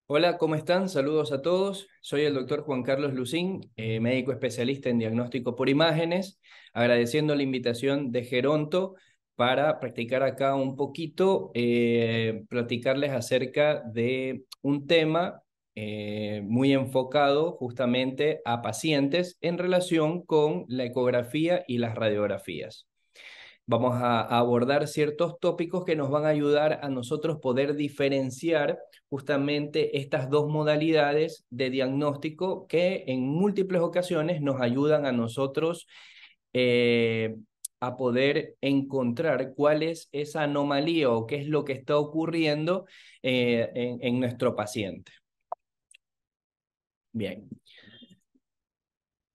Hola, ¿cómo están? Saludos a todos. Soy el doctor Juan Carlos Lucín, médico especialista en diagnóstico por imágenes, agradeciendo la invitación de Geronto para practicar acá un poquito, platicarles acerca de un tema muy enfocado justamente a pacientes en relación con la ecografía y las radiografías. Vamos a abordar ciertos tópicos que nos van a ayudar a nosotros poder diferenciar justamente estas dos modalidades de diagnóstico que en múltiples ocasiones nos ayudan a nosotros eh, a poder encontrar cuál es esa anomalía o qué es lo que está ocurriendo en nuestro paciente. Bien.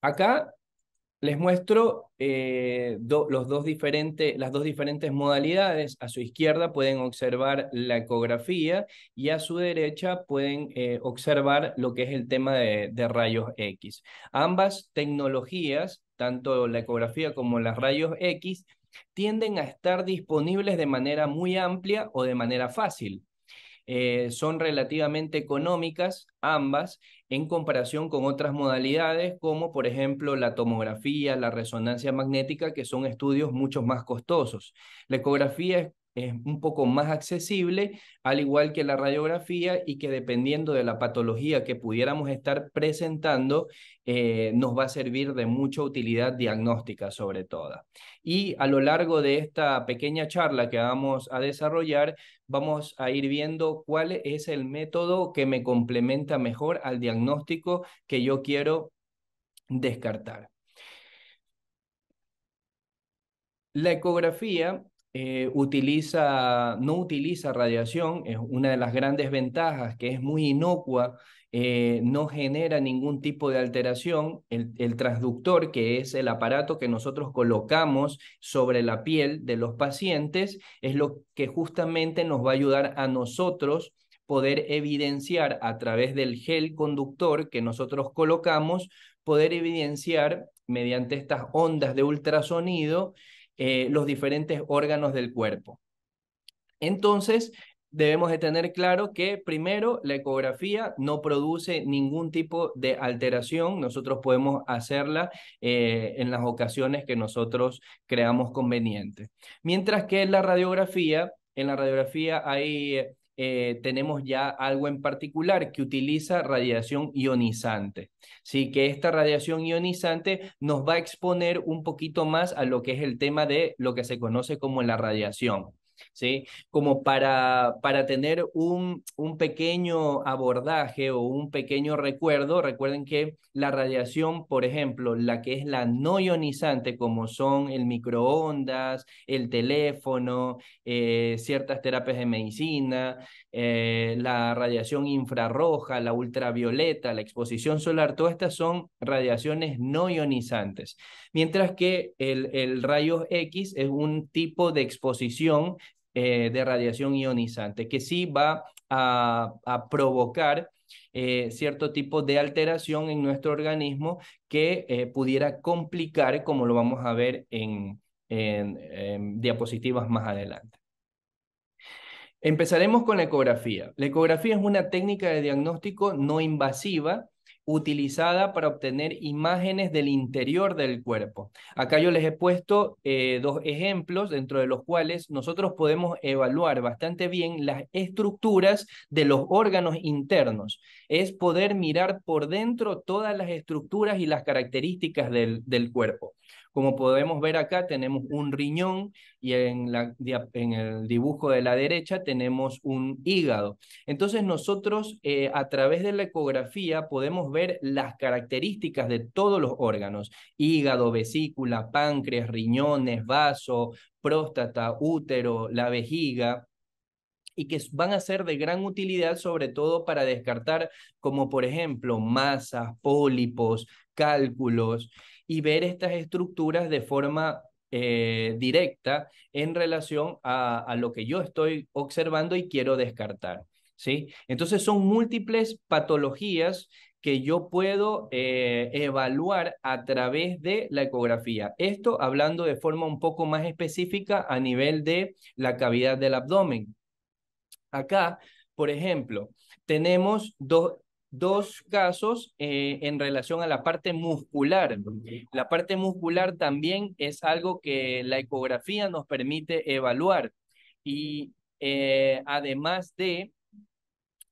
Acá les muestro las dos diferentes modalidades. A su izquierda pueden observar la ecografía y a su derecha pueden observar lo que es el tema de rayos X. Ambas tecnologías, tanto la ecografía como las rayos X, tienden a estar disponibles de manera muy amplia o de manera fácil. Son relativamente económicas ambas en comparación con otras modalidades como por ejemplo la tomografía, la resonancia magnética, que son estudios mucho más costosos. La ecografía es un poco más accesible, al igual que la radiografía, y que dependiendo de la patología que pudiéramos estar presentando, nos va a servir de mucha utilidad diagnóstica sobre todo. Y a lo largo de esta pequeña charla que vamos a desarrollar, vamos a ir viendo cuál es el método que me complementa mejor al diagnóstico que yo quiero descartar. La ecografía no utiliza radiación, es una de las grandes ventajas, que es muy inocua, no genera ningún tipo de alteración. El transductor, que es el aparato que nosotros colocamos sobre la piel de los pacientes, es lo que justamente nos va a ayudar a nosotros poder evidenciar a través del gel conductor que nosotros colocamos, poder evidenciar mediante estas ondas de ultrasonido los diferentes órganos del cuerpo. Entonces, debemos de tener claro que primero la ecografía no produce ningún tipo de alteración. Nosotros podemos hacerla en las ocasiones que nosotros creamos conveniente. Mientras que en la radiografía hay tenemos ya algo en particular que utiliza radiación ionizante. Sí, que esta radiación ionizante nos va a exponer un poquito más a lo que es el tema de lo que se conoce como la radiación. ¿Sí? Como para tener un pequeño abordaje o un pequeño recuerdo, recuerden que la radiación, por ejemplo, la que es la no ionizante, como son el microondas, el teléfono, ciertas terapias de medicina, la radiación infrarroja, la ultravioleta, la exposición solar, todas estas son radiaciones no ionizantes. Mientras que el rayo X es un tipo de exposición de radiación ionizante, que sí va a provocar cierto tipo de alteración en nuestro organismo que pudiera complicar, como lo vamos a ver en diapositivas más adelante. Empezaremos con la ecografía. La ecografía es una técnica de diagnóstico no invasiva utilizada para obtener imágenes del interior del cuerpo. Acá yo les he puesto dos ejemplos, dentro de los cuales nosotros podemos evaluar bastante bien las estructuras de los órganos internos. Es poder mirar por dentro todas las estructuras y las características del cuerpo. Como podemos ver acá, tenemos un riñón y en el dibujo de la derecha tenemos un hígado. Entonces nosotros a través de la ecografía podemos ver las características de todos los órganos: hígado, vesícula, páncreas, riñones, vaso, próstata, útero, la vejiga, y que van a ser de gran utilidad sobre todo para descartar, como por ejemplo masas, pólipos, cálculos, y ver estas estructuras de forma directa en relación a lo que yo estoy observando y quiero descartar. ¿sí? Entonces son múltiples patologías que yo puedo evaluar a través de la ecografía. Esto hablando de forma un poco más específica a nivel de la cavidad del abdomen. Acá, por ejemplo, tenemos dos casos en relación a la parte muscular. La parte muscular también es algo que la ecografía nos permite evaluar. Y además de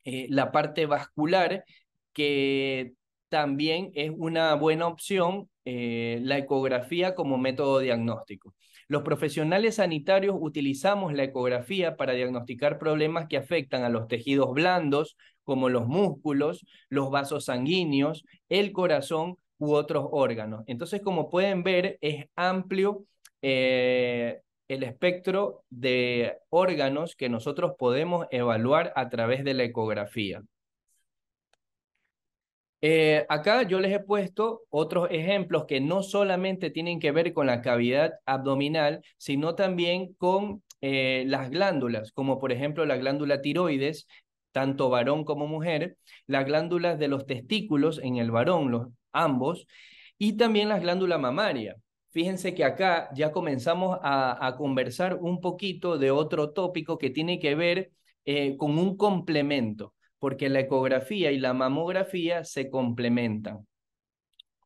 la parte vascular, que también es una buena opción, la ecografía como método diagnóstico. Los profesionales sanitarios utilizamos la ecografía para diagnosticar problemas que afectan a los tejidos blandos, como los músculos, los vasos sanguíneos, el corazón u otros órganos. Entonces, como pueden ver, es amplio el espectro de órganos que nosotros podemos evaluar a través de la ecografía. Acá yo les he puesto otros ejemplos que no solamente tienen que ver con la cavidad abdominal, sino también con las glándulas, como por ejemplo la glándula tiroides, tanto varón como mujer, las glándulas de los testículos en el varón, ambos, y también las glándulas mamarias. Fíjense que acá ya comenzamos a conversar un poquito de otro tópico que tiene que ver con un complemento, porque la ecografía y la mamografía se complementan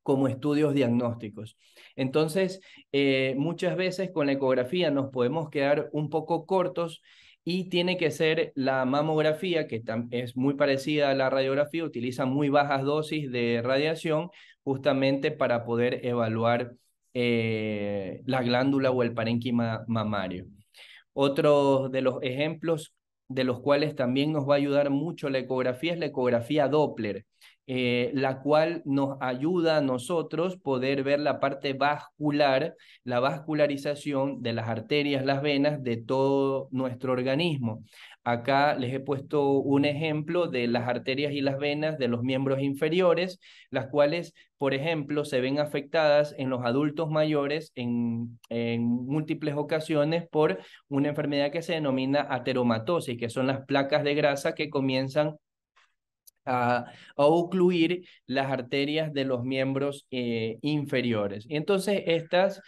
como estudios diagnósticos. Entonces, muchas veces con la ecografía nos podemos quedar un poco cortos y tiene que ser la mamografía, que es muy parecida a la radiografía, utiliza muy bajas dosis de radiación justamente para poder evaluar la glándula o el parénquima mamario. Otro de los ejemplos de los cuales también nos va a ayudar mucho la ecografía es la ecografía Doppler, la cual nos ayuda a nosotros poder ver la parte vascular, la vascularización de las arterias, las venas de todo nuestro organismo. Acá les he puesto un ejemplo de las arterias y las venas de los miembros inferiores, las cuales, por ejemplo, se ven afectadas en los adultos mayores en múltiples ocasiones por una enfermedad que se denomina ateromatosis, que son las placas de grasa que comienzan a ocluir las arterias de los miembros inferiores. Entonces, estas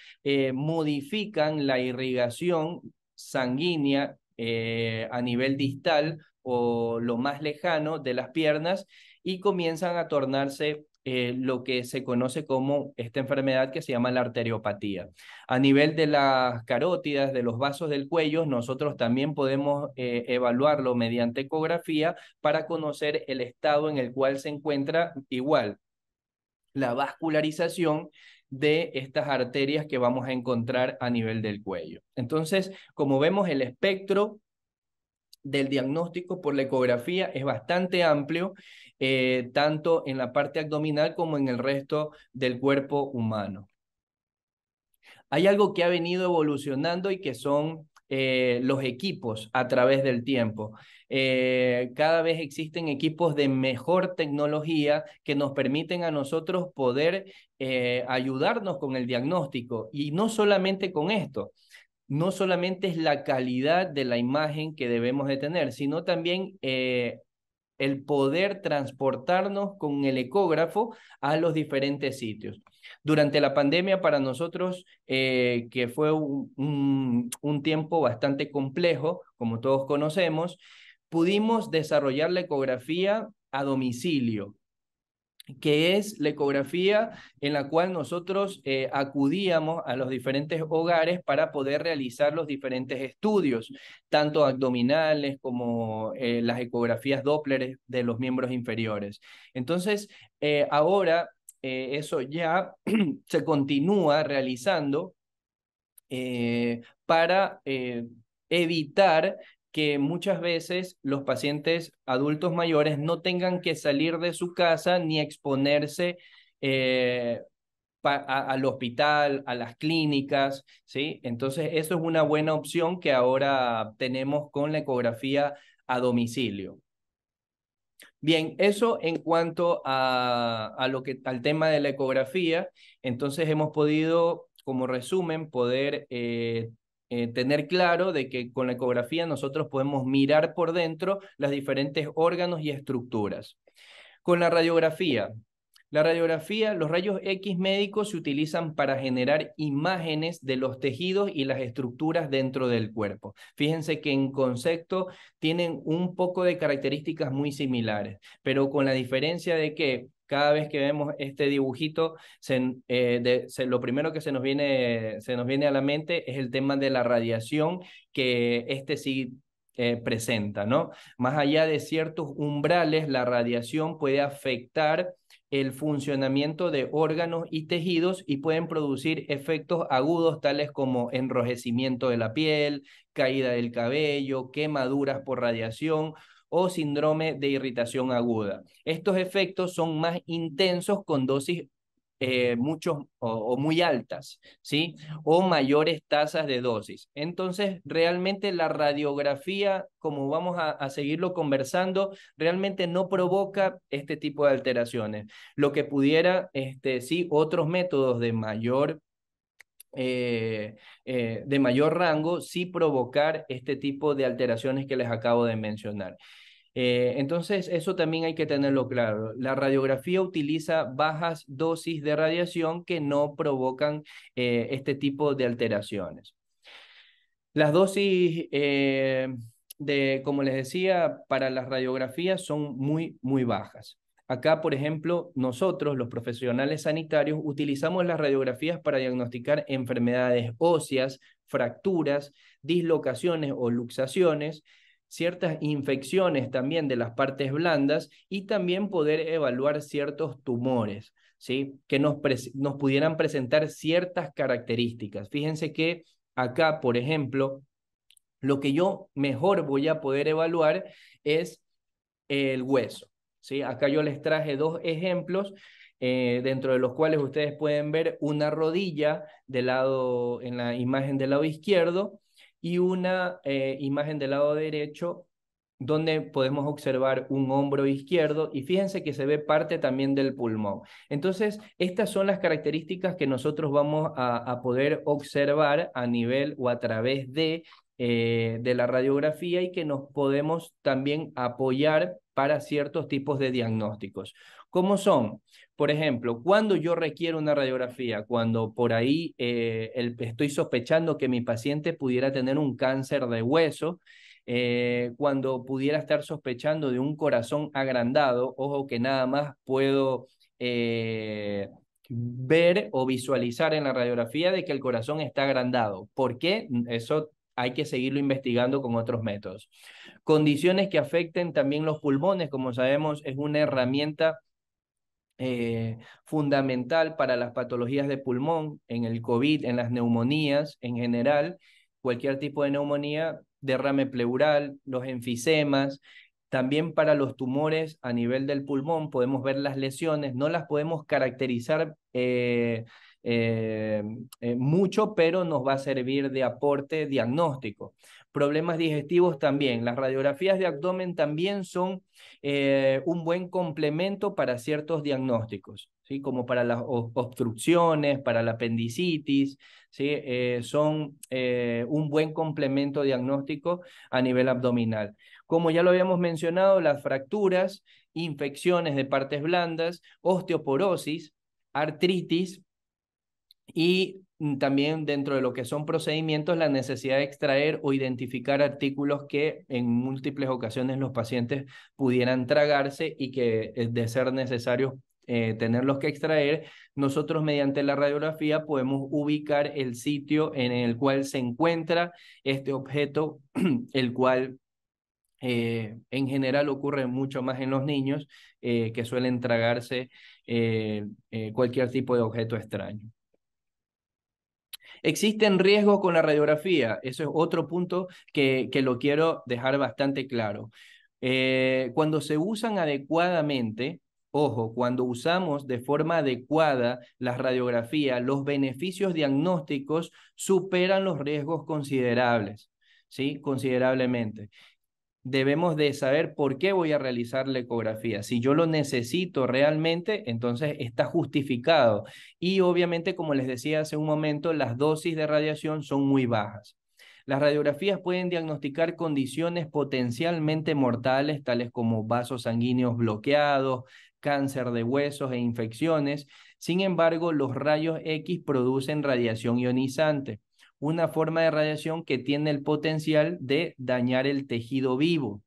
modifican la irrigación sanguínea a nivel distal o lo más lejano de las piernas y comienzan a tornarse lo que se conoce como esta enfermedad que se llama la arteriopatía. A nivel de las carótidas, de los vasos del cuello, nosotros también podemos evaluarlo mediante ecografía para conocer el estado en el cual se encuentra igual la vascularización de estas arterias que vamos a encontrar a nivel del cuello. Entonces, como vemos, el espectro del diagnóstico por la ecografía es bastante amplio, tanto en la parte abdominal como en el resto del cuerpo humano. Hay algo que ha venido evolucionando y que son los equipos a través del tiempo. Cada vez existen equipos de mejor tecnología que nos permiten a nosotros poder ayudarnos con el diagnóstico. Y no solamente con esto, no solamente es la calidad de la imagen que debemos de tener, sino también el poder transportarnos con el ecógrafo a los diferentes sitios. Durante la pandemia para nosotros, que fue un tiempo bastante complejo, como todos conocemos, pudimos desarrollar la ecografía a domicilio, que es la ecografía en la cual nosotros acudíamos a los diferentes hogares para poder realizar los diferentes estudios, tanto abdominales como las ecografías Doppler de los miembros inferiores. Entonces, ahora eso ya se continúa realizando para evitar que muchas veces los pacientes adultos mayores no tengan que salir de su casa ni exponerse eh, al hospital, a las clínicas, ¿sí? Entonces, eso es una buena opción que ahora tenemos con la ecografía a domicilio. Bien, eso en cuanto al tema de la ecografía. Entonces hemos podido, como resumen, poder tener claro de que con la ecografía nosotros podemos mirar por dentro los diferentes órganos y estructuras. Con la radiografía, los rayos X médicos se utilizan para generar imágenes de los tejidos y las estructuras dentro del cuerpo. Fíjense que en concepto tienen un poco de características muy similares, pero con la diferencia de que cada vez que vemos este dibujito, lo primero que se nos viene a la mente es el tema de la radiación, que este sí presenta, ¿no? Más allá de ciertos umbrales, la radiación puede afectar el funcionamiento de órganos y tejidos y pueden producir efectos agudos tales como enrojecimiento de la piel, caída del cabello, quemaduras por radiación o síndrome de irritación aguda. Estos efectos son más intensos con dosis muchos o muy altas, ¿sí? O mayores tasas de dosis. Entonces, realmente la radiografía, como vamos a seguirlo conversando, realmente no provoca este tipo de alteraciones. Lo que pudiera, sí, otros métodos de mayor rango, sí provocar este tipo de alteraciones que les acabo de mencionar. Entonces, eso también hay que tenerlo claro. La radiografía utiliza bajas dosis de radiación que no provocan este tipo de alteraciones. Las dosis como les decía, para las radiografías son muy, muy bajas. Acá, por ejemplo, nosotros, los profesionales sanitarios, utilizamos las radiografías para diagnosticar enfermedades óseas, fracturas, dislocaciones o luxaciones, ciertas infecciones también de las partes blandas y también poder evaluar ciertos tumores, ¿sí? Que nos pudieran presentar ciertas características. Fíjense que acá, por ejemplo, lo que yo mejor voy a poder evaluar es el hueso, ¿sí? Acá yo les traje dos ejemplos, dentro de los cuales ustedes pueden ver una rodilla en la imagen del lado izquierdo y una imagen del lado derecho donde podemos observar un hombro izquierdo y fíjense que se ve parte también del pulmón. Entonces, estas son las características que nosotros vamos a poder observar a nivel o a través de la radiografía y que nos podemos también apoyar para ciertos tipos de diagnósticos. ¿Cómo son? Por ejemplo, cuando yo requiero una radiografía, cuando por ahí estoy sospechando que mi paciente pudiera tener un cáncer de hueso, cuando pudiera estar sospechando de un corazón agrandado, ojo que nada más puedo ver o visualizar en la radiografía de que el corazón está agrandado. ¿Por qué? Eso hay que seguirlo investigando con otros métodos. Condiciones que afecten también los pulmones, como sabemos, es una herramienta fundamental para las patologías de pulmón, en el COVID, en las neumonías en general, cualquier tipo de neumonía, derrame pleural, los enfisemas, también para los tumores a nivel del pulmón podemos ver las lesiones, no las podemos caracterizar mucho, pero nos va a servir de aporte diagnóstico. Problemas digestivos también. Las radiografías de abdomen también son un buen complemento para ciertos diagnósticos, ¿sí? Como para las obstrucciones, para la apendicitis, ¿sí? Son un buen complemento diagnóstico a nivel abdominal. Como ya lo habíamos mencionado, las fracturas, infecciones de partes blandas, osteoporosis, artritis y también dentro de lo que son procedimientos, la necesidad de extraer o identificar artículos que en múltiples ocasiones los pacientes pudieran tragarse y que de ser necesario tenerlos que extraer, nosotros mediante la radiografía podemos ubicar el sitio en el cual se encuentra este objeto, el cual en general ocurre mucho más en los niños que suelen tragarse cualquier tipo de objeto extraño. ¿Existen riesgos con la radiografía? Eso es otro punto que lo quiero dejar bastante claro. Cuando se usan adecuadamente, ojo, cuando usamos de forma adecuada las radiografías, los beneficios diagnósticos superan los riesgos considerables, ¿sí? Considerablemente. Debemos de saber por qué voy a realizar la ecografía. Si yo lo necesito realmente, entonces está justificado. Y obviamente, como les decía hace un momento, las dosis de radiación son muy bajas. Las radiografías pueden diagnosticar condiciones potencialmente mortales, tales como vasos sanguíneos bloqueados, cáncer de huesos e infecciones. Sin embargo, los rayos X producen radiación ionizante, una forma de radiación que tiene el potencial de dañar el tejido vivo.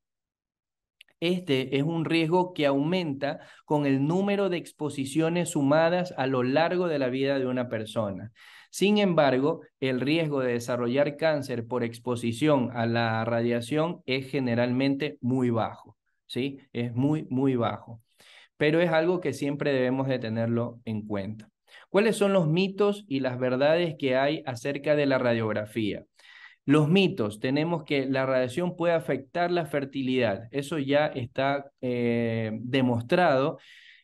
Este es un riesgo que aumenta con el número de exposiciones sumadas a lo largo de la vida de una persona. Sin embargo, el riesgo de desarrollar cáncer por exposición a la radiación es generalmente muy bajo, ¿sí? Es muy bajo, pero es algo que siempre debemos de tenerlo en cuenta. ¿Cuáles son los mitos y las verdades que hay acerca de la radiografía? Los mitos, tenemos que la radiación puede afectar la fertilidad. Eso ya está demostrado.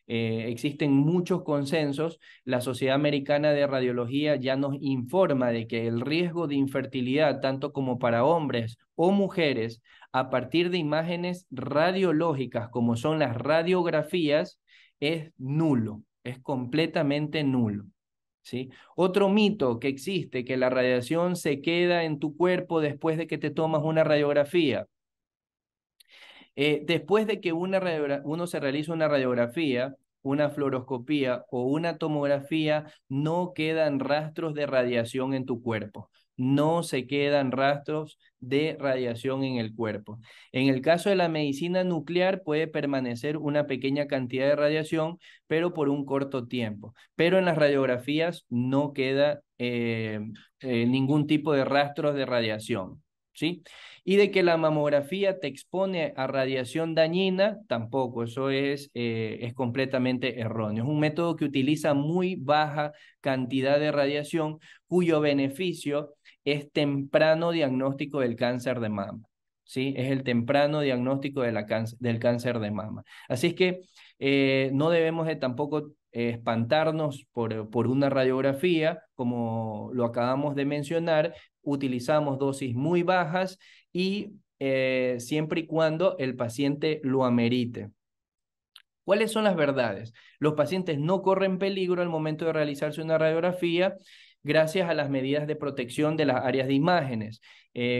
Existen muchos consensos. La Sociedad Americana de Radiología ya nos informa de que el riesgo de infertilidad, tanto como para hombres o mujeres, a partir de imágenes radiológicas como son las radiografías, es nulo, es completamente nulo. ¿Sí? Otro mito que existe, que la radiación se queda en tu cuerpo después de que te tomas una radiografía. Después de que uno se realiza una radiografía, una fluoroscopía o una tomografía, no quedan rastros de radiación en tu cuerpo. No se quedan rastros de radiación en el cuerpo. En el caso de la medicina nuclear puede permanecer una pequeña cantidad de radiación, pero por un corto tiempo. Pero en las radiografías no queda ningún tipo de rastros de radiación, ¿sí? Y de que la mamografía te expone a radiación dañina, tampoco, eso es completamente erróneo. Es un método que utiliza muy baja cantidad de radiación, cuyo beneficio es temprano diagnóstico del cáncer de mama. ¿Sí? Es el temprano diagnóstico de del cáncer de mama. Así es que no debemos de tampoco espantarnos por una radiografía, como lo acabamos de mencionar. Utilizamos dosis muy bajas y siempre y cuando el paciente lo amerite. ¿Cuáles son las verdades? Los pacientes no corren peligro al momento de realizarse una radiografía gracias a las medidas de protección de las áreas de imágenes.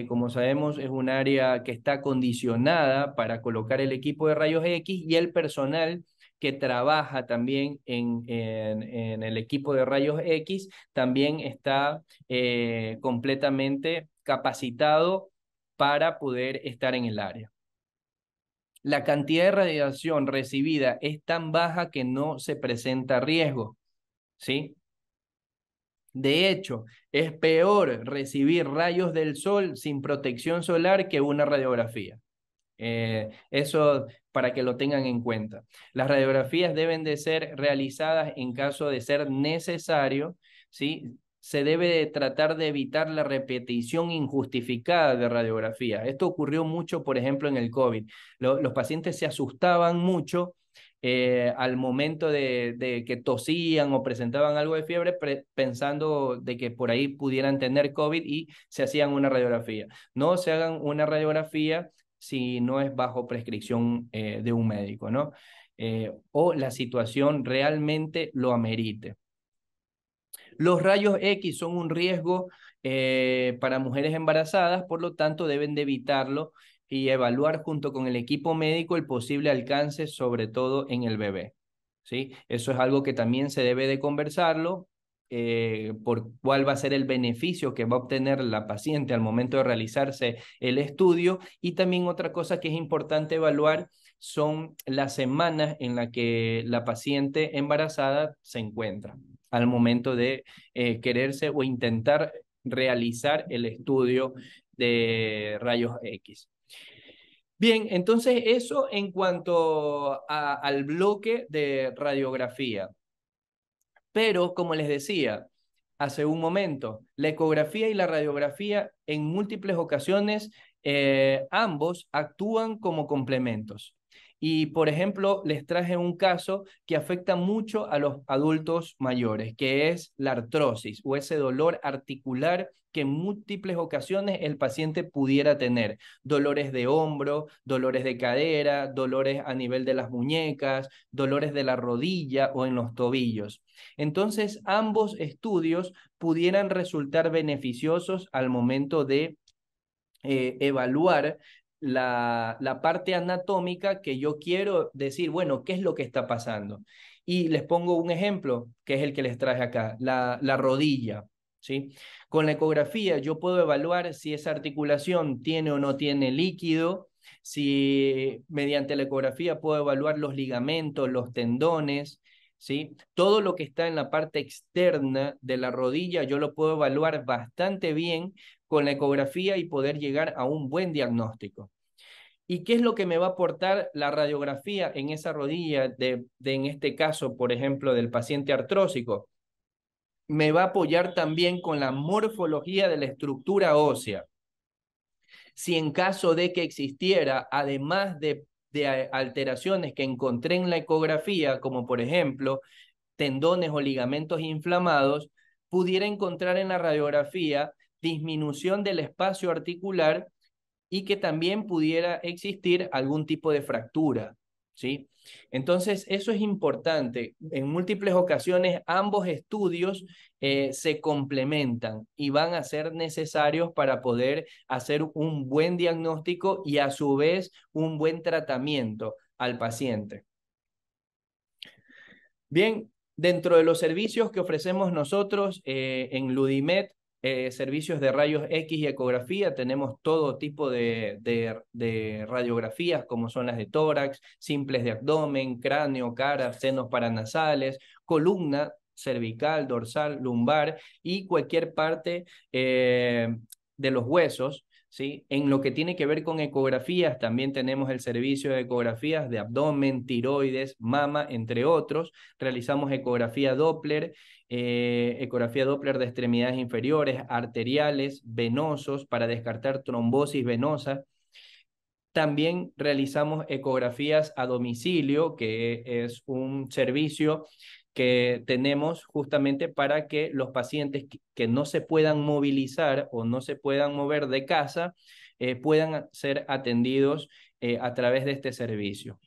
Como sabemos, es un área que está condicionada para colocar el equipo de rayos X, y el personal que trabaja también en el equipo de rayos X también está completamente capacitado para poder estar en el área. La cantidad de radiación recibida es tan baja que no se presenta riesgo, ¿sí? De hecho, es peor recibir rayos del sol sin protección solar que una radiografía. Eso para que lo tengan en cuenta. Las radiografías deben de ser realizadas en caso de ser necesario, ¿sí? Se debe de tratar de evitar la repetición injustificada de radiografías. Esto ocurrió mucho, por ejemplo, en el COVID. Los pacientes se asustaban mucho al momento de que tosían o presentaban algo de fiebre, pensando de que por ahí pudieran tener COVID, y se hacían una radiografía. No se hagan una radiografía si no es bajo prescripción de un médico, ¿no? O la situación realmente lo amerite. Los rayos X son un riesgo para mujeres embarazadas, por lo tanto deben de evitarlo y evaluar junto con el equipo médico el posible alcance, sobre todo en el bebé, ¿sí? Eso es algo que también se debe de conversarlo, por cuál va a ser el beneficio que va a obtener la paciente al momento de realizarse el estudio. Y también otra cosa que es importante evaluar son las semanas en las que la paciente embarazada se encuentra al momento de quererse o intentar realizar el estudio de rayos X. Bien, entonces eso en cuanto al bloque de radiografía. Pero, como les decía hace un momento, la ecografía y la radiografía en múltiples ocasiones, ambos actúan como complementos. Y, por ejemplo, les traje un caso que afecta mucho a los adultos mayores, que es la artrosis o ese dolor articular que en múltiples ocasiones el paciente pudiera tener. Dolores de hombro, dolores de cadera, dolores a nivel de las muñecas, dolores de la rodilla o en los tobillos. Entonces, ambos estudios pudieran resultar beneficiosos al momento de evaluar la parte anatómica que yo quiero decir, bueno, ¿qué es lo que está pasando? Y les pongo un ejemplo, que es el que les traje acá, la rodilla, ¿sí? Con la ecografía yo puedo evaluar si esa articulación tiene o no tiene líquido, si mediante la ecografía puedo evaluar los ligamentos, los tendones, ¿sí? Todo lo que está en la parte externa de la rodilla yo lo puedo evaluar bastante bien con la ecografía y poder llegar a un buen diagnóstico. ¿Y qué es lo que me va a aportar la radiografía en esa rodilla en este caso, por ejemplo, del paciente artrósico? Me va a apoyar también con la morfología de la estructura ósea. Si en caso de que existiera, además de alteraciones que encontré en la ecografía, como por ejemplo tendones o ligamentos inflamados, pudiera encontrar en la radiografía disminución del espacio articular y que también pudiera existir algún tipo de fractura, ¿sí? Entonces, eso es importante. En múltiples ocasiones, ambos estudios se complementan y van a ser necesarios para poder hacer un buen diagnóstico y a su vez un buen tratamiento al paciente. Bien, dentro de los servicios que ofrecemos nosotros en Ludimed, servicios de rayos X y ecografía, tenemos todo tipo de radiografías, como son las de tórax, simples de abdomen, cráneo, cara, senos paranasales, columna, cervical, dorsal, lumbar y cualquier parte de los huesos. ¿Sí? En lo que tiene que ver con ecografías, también tenemos el servicio de ecografías de abdomen, tiroides, mama, entre otros. Realizamos ecografía Doppler de extremidades inferiores, arteriales, venosos, para descartar trombosis venosa. También realizamos ecografías a domicilio, que es un servicio que tenemos justamente para que los pacientes que no se puedan movilizar o no se puedan mover de casa puedan ser atendidos a través de este servicio.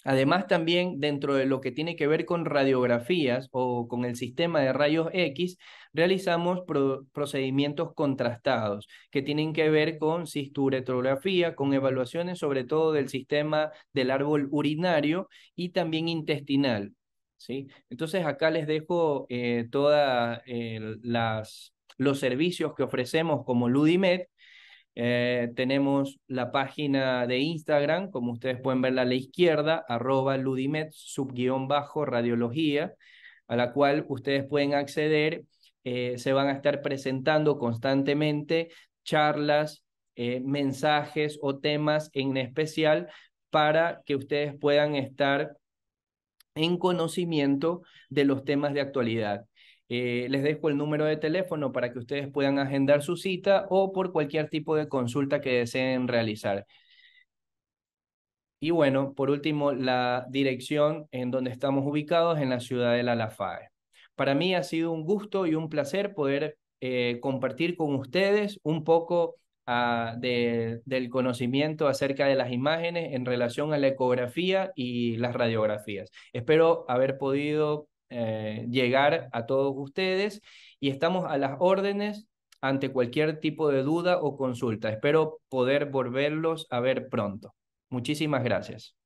Además, también dentro de lo que tiene que ver con radiografías o con el sistema de rayos X, realizamos procedimientos contrastados que tienen que ver con cisturetrografía, con evaluaciones sobre todo del sistema del árbol urinario y también intestinal. ¿Sí? Entonces, acá les dejo todos los servicios que ofrecemos como Ludimed. Tenemos la página de Instagram, como ustedes pueden verla a la izquierda, @ludimed, _radiología, a la cual ustedes pueden acceder. Se van a estar presentando constantemente charlas, mensajes o temas en especial para que ustedes puedan estar en conocimiento de los temas de actualidad. Les dejo el número de teléfono para que ustedes puedan agendar su cita o por cualquier tipo de consulta que deseen realizar. Y bueno, por último, la dirección en donde estamos ubicados en la ciudad de La Lafae. Para mí ha sido un gusto y un placer poder compartir con ustedes un poco del conocimiento acerca de las imágenes en relación a la ecografía y las radiografías. Espero haber podido llegar a todos ustedes y estamos a las órdenes ante cualquier tipo de duda o consulta. Espero poder volverlos a ver pronto. Muchísimas gracias.